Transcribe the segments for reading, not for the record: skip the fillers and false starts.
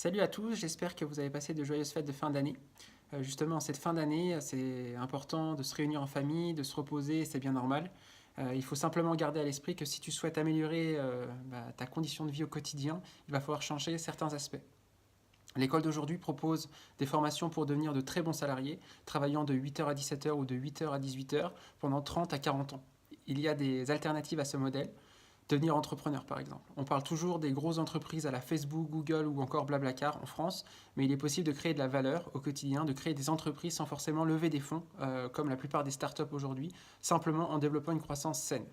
Salut à tous, j'espère que vous avez passé de joyeuses fêtes de fin d'année. Justement, en cette fin d'année, c'est important de se réunir en famille, de se reposer, c'est bien normal. Il faut simplement garder à l'esprit que si tu souhaites améliorer ta condition de vie au quotidien, il va falloir changer certains aspects. L'école d'aujourd'hui propose des formations pour devenir de très bons salariés, travaillant de 8 heures à 17 heures ou de 8 heures à 18 heures pendant 30 à 40 ans. Il y a des alternatives à ce modèle. Devenir entrepreneur, par exemple. On parle toujours des grosses entreprises à la Facebook, Google ou encore Blablacar en France, mais il est possible de créer de la valeur au quotidien, de créer des entreprises sans forcément lever des fonds, comme la plupart des startups aujourd'hui, simplement en développant une croissance saine.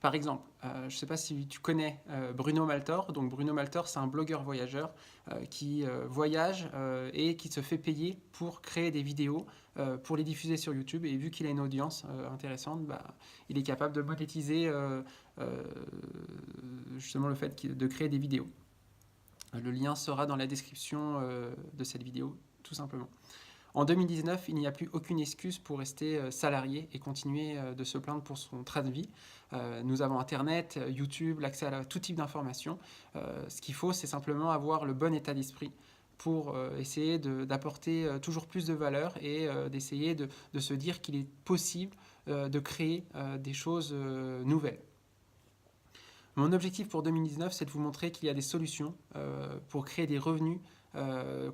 Par exemple, je ne sais pas si tu connais Bruno Maltor. Donc Bruno Maltor, c'est un blogueur voyageur qui voyage et qui se fait payer pour créer des vidéos, pour les diffuser sur YouTube. Et vu qu'il a une audience intéressante, il est capable de monétiser justement le fait de créer des vidéos. Le lien sera dans la description de cette vidéo, tout simplement. En 2019, il n'y a plus aucune excuse pour rester salarié et continuer de se plaindre pour son train de vie. Nous avons Internet, YouTube, l'accès à tout type d'informations. Ce qu'il faut, c'est simplement avoir le bon état d'esprit pour essayer d'apporter toujours plus de valeur et d'essayer de se dire qu'il est possible de créer des choses nouvelles. Mon objectif pour 2019, c'est de vous montrer qu'il y a des solutions pour créer des revenus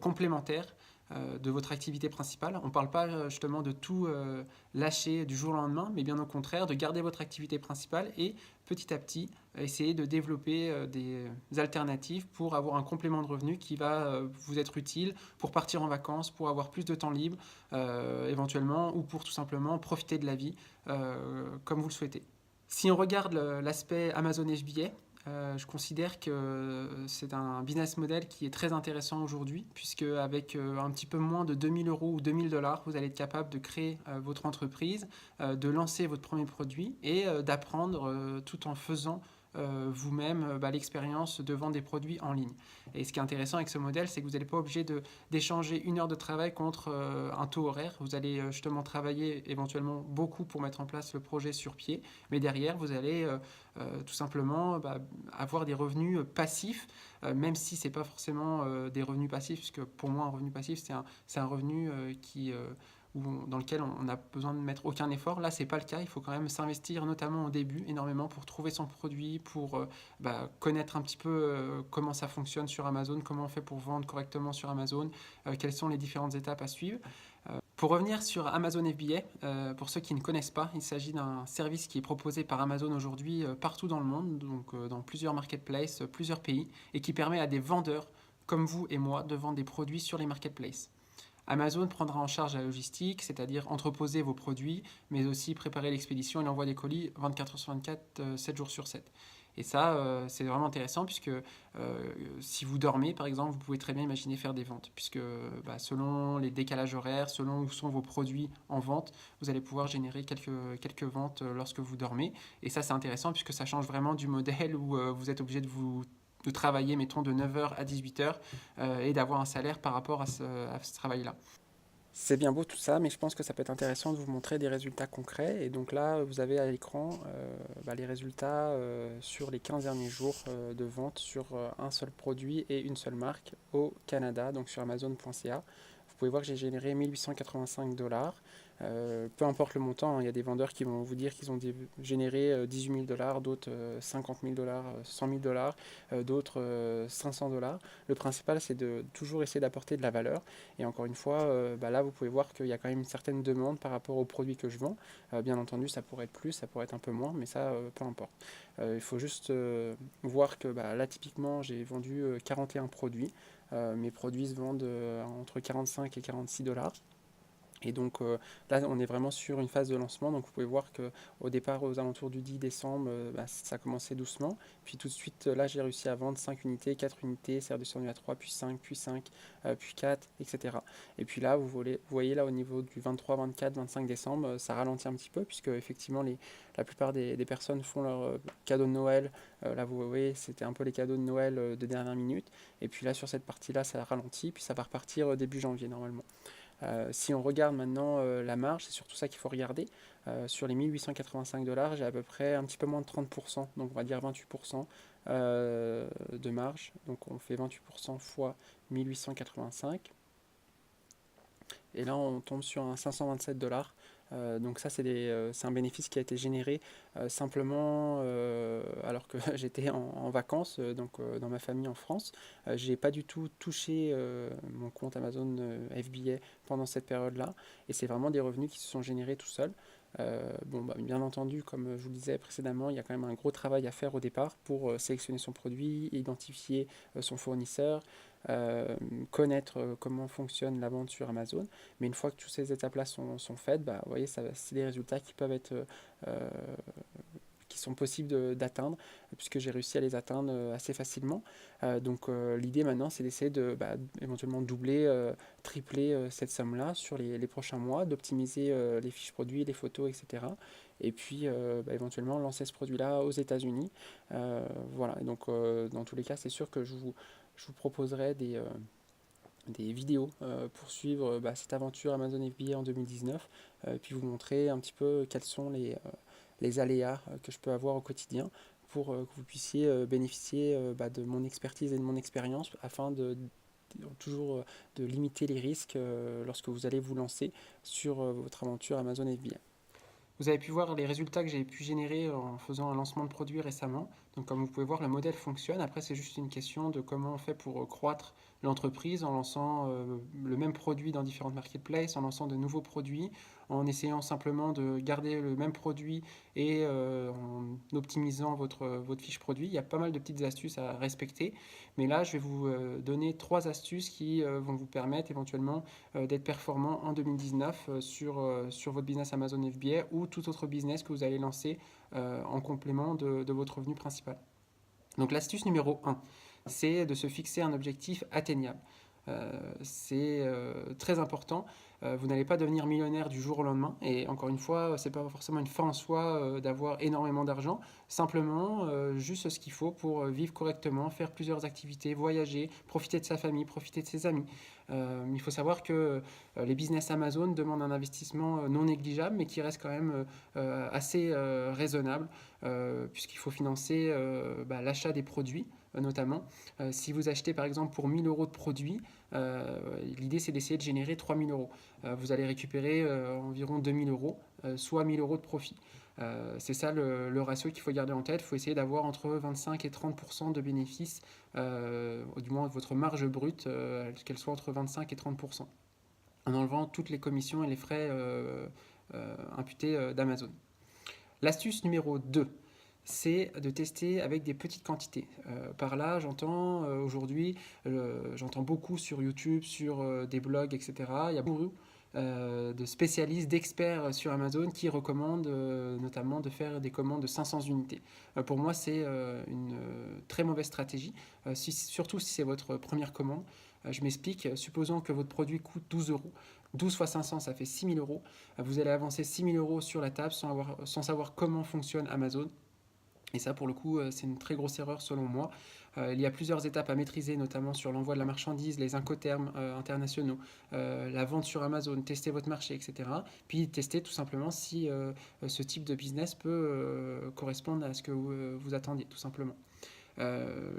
complémentaires de votre activité principale. On ne parle pas justement de tout lâcher du jour au lendemain, mais bien au contraire, de garder votre activité principale et petit à petit essayer de développer des alternatives pour avoir un complément de revenus qui va vous être utile pour partir en vacances, pour avoir plus de temps libre éventuellement, ou pour tout simplement profiter de la vie comme vous le souhaitez. Si on regarde l'aspect Amazon FBA, je considère que c'est un business model qui est très intéressant aujourd'hui, puisque avec un petit peu moins de 2000 euros ou 2000 dollars, vous allez être capable de créer votre entreprise, de lancer votre premier produit et d'apprendre tout en faisant vous-même l'expérience de vendre des produits en ligne. Et ce qui est intéressant avec ce modèle, c'est que vous n'êtes pas obligé d'échanger une heure de travail contre un taux horaire. Vous allez justement travailler éventuellement beaucoup pour mettre en place le projet sur pied, mais derrière, vous allez tout simplement avoir des revenus passifs, même si ce n'est pas forcément des revenus passifs, puisque pour moi, un revenu passif, c'est un revenu dans lequel on n'a besoin de mettre aucun effort. Là, ce n'est pas le cas. Il faut quand même s'investir, notamment au début, énormément pour trouver son produit, pour connaître un petit peu comment ça fonctionne sur Amazon, comment on fait pour vendre correctement sur Amazon, quelles sont les différentes étapes à suivre. Pour revenir sur Amazon FBA, pour ceux qui ne connaissent pas, il s'agit d'un service qui est proposé par Amazon aujourd'hui partout dans le monde, donc dans plusieurs marketplaces, plusieurs pays, et qui permet à des vendeurs comme vous et moi de vendre des produits sur les marketplaces. Amazon prendra en charge la logistique, c'est-à-dire entreposer vos produits, mais aussi préparer l'expédition et l'envoi des colis 24 heures sur 24, 7 jours sur 7. Et ça, c'est vraiment intéressant puisque si vous dormez, par exemple, vous pouvez très bien imaginer faire des ventes. Puisque selon les décalages horaires, selon où sont vos produits en vente, vous allez pouvoir générer quelques ventes lorsque vous dormez. Et ça, c'est intéressant puisque ça change vraiment du modèle où vous êtes obligé de travailler, mettons, de 9 heures à 18 heures et d'avoir un salaire par rapport à ce travail-là. C'est bien beau tout ça, mais je pense que ça peut être intéressant de vous montrer des résultats concrets. Et donc là, vous avez à l'écran les résultats sur les 15 derniers jours de vente sur un seul produit et une seule marque au Canada, donc sur Amazon.ca. Vous pouvez voir que j'ai généré 1885 dollars. Peu importe le montant, hein, il y a des vendeurs qui vont vous dire qu'ils ont généré 18 000 dollars, d'autres 50 000 dollars, 100 000 dollars, d'autres 500 dollars. Le principal, c'est de toujours essayer d'apporter de la valeur. Et encore une fois, là, vous pouvez voir qu'il y a quand même une certaine demande par rapport aux produits que je vends. Bien entendu, ça pourrait être plus, ça pourrait être un peu moins, mais ça, peu importe. Il faut juste voir que là, typiquement, j'ai vendu 41 produits. Mes produits se vendent entre 45 et 46 dollars. Et donc là, on est vraiment sur une phase de lancement. Donc vous pouvez voir qu'au départ, aux alentours du 10 décembre, ça a commencé doucement. Puis tout de suite, là, j'ai réussi à vendre 5 unités, 4 unités, c'est redescendu à 3, puis 5, puis 5, puis 4, etc. Et puis là, vous voyez là au niveau du 23, 24, 25 décembre, ça ralentit un petit peu, puisque effectivement, la plupart des personnes font leurs cadeaux de Noël. Là, vous voyez, c'était un peu les cadeaux de Noël de dernière minute. Et puis là, sur cette partie-là, ça ralentit, puis ça va repartir début janvier normalement. Si on regarde maintenant la marge, c'est surtout ça qu'il faut regarder. Sur les 1885 dollars, j'ai à peu près un petit peu moins de 30%, donc on va dire 28% de marge. Donc on fait 28% fois 1885. Et là, on tombe sur un 527 $. Donc ça, c'est un bénéfice qui a été généré simplement alors que j'étais en vacances dans ma famille en France. J'ai pas du tout touché mon compte Amazon FBA pendant cette période-là. Et c'est vraiment des revenus qui se sont générés tout seuls. Bien entendu, comme je vous le disais précédemment, il y a quand même un gros travail à faire au départ pour sélectionner son produit, identifier son fournisseur, euh, connaître comment fonctionne la vente sur Amazon. Mais une fois que toutes ces étapes-là sont faites, vous voyez, c'est des résultats qui peuvent être euh, qui sont possibles d'atteindre, puisque j'ai réussi à les atteindre assez facilement. L'idée maintenant, c'est d'essayer éventuellement doubler, tripler cette somme-là sur les prochains mois, d'optimiser les fiches produits, les photos, etc. Et puis éventuellement lancer ce produit-là aux États-Unis. Voilà, dans tous les cas, c'est sûr que je vous proposerai des vidéos pour suivre cette aventure Amazon FBA en 2019, et puis vous montrer un petit peu quels sont les aléas que je peux avoir au quotidien pour que vous puissiez bénéficier de mon expertise et de mon expérience afin toujours de limiter les risques lorsque vous allez vous lancer sur votre aventure Amazon FBA. Vous avez pu voir les résultats que j'ai pu générer en faisant un lancement de produit récemment. Donc comme vous pouvez voir, le modèle fonctionne. Après, c'est juste une question de comment on fait pour croître l'entreprise en lançant le même produit dans différentes marketplaces, en lançant de nouveaux produits, en essayant simplement de garder le même produit et en optimisant votre fiche produit. Il y a pas mal de petites astuces à respecter. Mais là, je vais vous donner 3 astuces qui vont vous permettre éventuellement d'être performant en 2019 sur votre business Amazon FBA ou tout autre business que vous allez lancer en complément de votre revenu principal. Donc l'astuce numéro 1, c'est de se fixer un objectif atteignable. C'est très important. Vous n'allez pas devenir millionnaire du jour au lendemain. Et encore une fois, ce n'est pas forcément une fin en soi d'avoir énormément d'argent. Simplement, juste ce qu'il faut pour vivre correctement, faire plusieurs activités, voyager, profiter de sa famille, profiter de ses amis. Il faut savoir que les business Amazon demandent un investissement non négligeable, mais qui reste quand même assez raisonnable, puisqu'il faut financer l'achat des produits notamment. Si vous achetez par exemple pour 1 000 € de produits, l'idée c'est d'essayer de générer 3 000 €. Vous allez récupérer environ 2 000 €, soit 1 000 € de profit. C'est ça le ratio qu'il faut garder en tête. Il faut essayer d'avoir entre 25 et 30% de bénéfices, du moins votre marge brute, qu'elle soit entre 25 et 30%, en enlevant toutes les commissions et les frais imputés d'Amazon. L'astuce numéro 2, c'est de tester avec des petites quantités. Par là, aujourd'hui, j'entends beaucoup sur YouTube, sur des blogs, etc. Il y a beaucoup de spécialistes, d'experts sur Amazon qui recommandent notamment de faire des commandes de 500 unités. Pour moi, c'est une très mauvaise stratégie, surtout si c'est votre première commande. Je m'explique, supposons que votre produit coûte 12 €. 12 fois 500, ça fait 6 000 €. Vous allez avancer 6 000 € sur la table sans savoir comment fonctionne Amazon. Et ça, pour le coup, c'est une très grosse erreur selon moi. Il y a plusieurs étapes à maîtriser, notamment sur l'envoi de la marchandise, les incoterms internationaux, la vente sur Amazon, tester votre marché, etc. Puis tester tout simplement si ce type de business peut correspondre à ce que vous attendiez, tout simplement.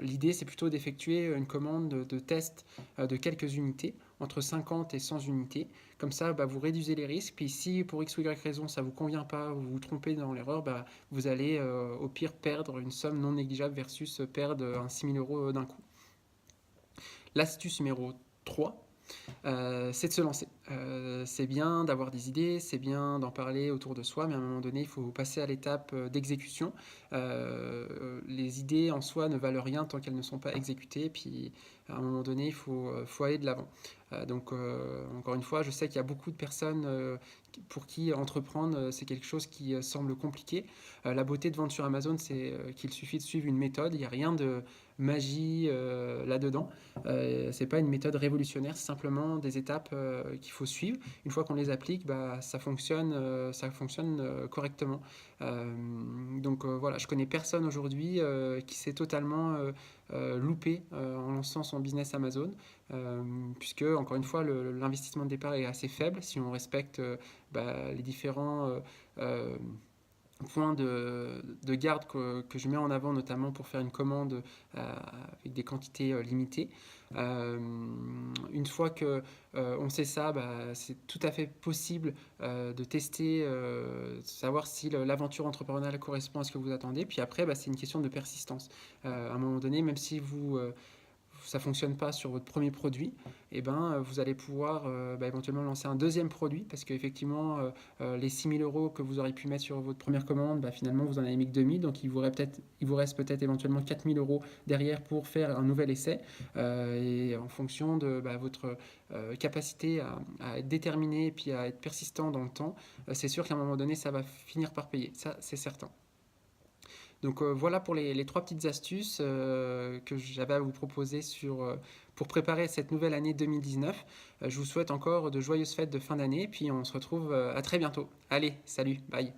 L'idée, c'est plutôt d'effectuer une commande de test de quelques unités, entre 50 et 100 unités. Comme ça, vous réduisez les risques. Puis si pour X ou Y raison, ça ne vous convient pas, vous vous trompez dans l'erreur, vous allez au pire perdre une somme non négligeable versus perdre un 6 000 € d'un coup. L'astuce numéro 3, c'est de se lancer. C'est bien d'avoir des idées, c'est bien d'en parler autour de soi, mais à un moment donné, il faut passer à l'étape d'exécution. Les idées en soi ne valent rien tant qu'elles ne sont pas exécutées, puis à un moment donné, il faut aller de l'avant. Encore une fois, je sais qu'il y a beaucoup de personnes pour qui entreprendre, c'est quelque chose qui semble compliqué. La beauté de vendre sur Amazon, c'est qu'il suffit de suivre une méthode, il n'y a rien de magie là-dedans. C'est pas une méthode révolutionnaire, c'est simplement des étapes qu'il faut suivre. Une fois qu'on les applique, ça fonctionne correctement. Voilà, je connais personne aujourd'hui qui s'est totalement loupé en lançant son business Amazon, puisque encore une fois l'investissement de départ est assez faible si on respecte les différents point de garde que je mets en avant, notamment pour faire une commande avec des quantités limitées. Une fois que on sait ça, c'est tout à fait possible de tester, savoir si l'aventure entrepreneuriale correspond à ce que vous attendez. Puis après, c'est une question de persistance. À un moment donné, même si ça fonctionne pas sur votre premier produit, vous allez pouvoir éventuellement lancer un deuxième produit, parce qu'effectivement, les 6 000 euros que vous aurez pu mettre sur votre première commande, finalement, vous en avez mis que 2 000, donc il vous reste peut-être éventuellement 4 000 euros derrière pour faire un nouvel essai, et en fonction de votre capacité à être déterminé et puis à être persistant dans le temps, c'est sûr qu'à un moment donné, ça va finir par payer, ça c'est certain. Donc voilà pour les trois petites astuces que j'avais à vous proposer pour préparer cette nouvelle année 2019. Je vous souhaite encore de joyeuses fêtes de fin d'année, puis on se retrouve à très bientôt. Allez, salut, bye.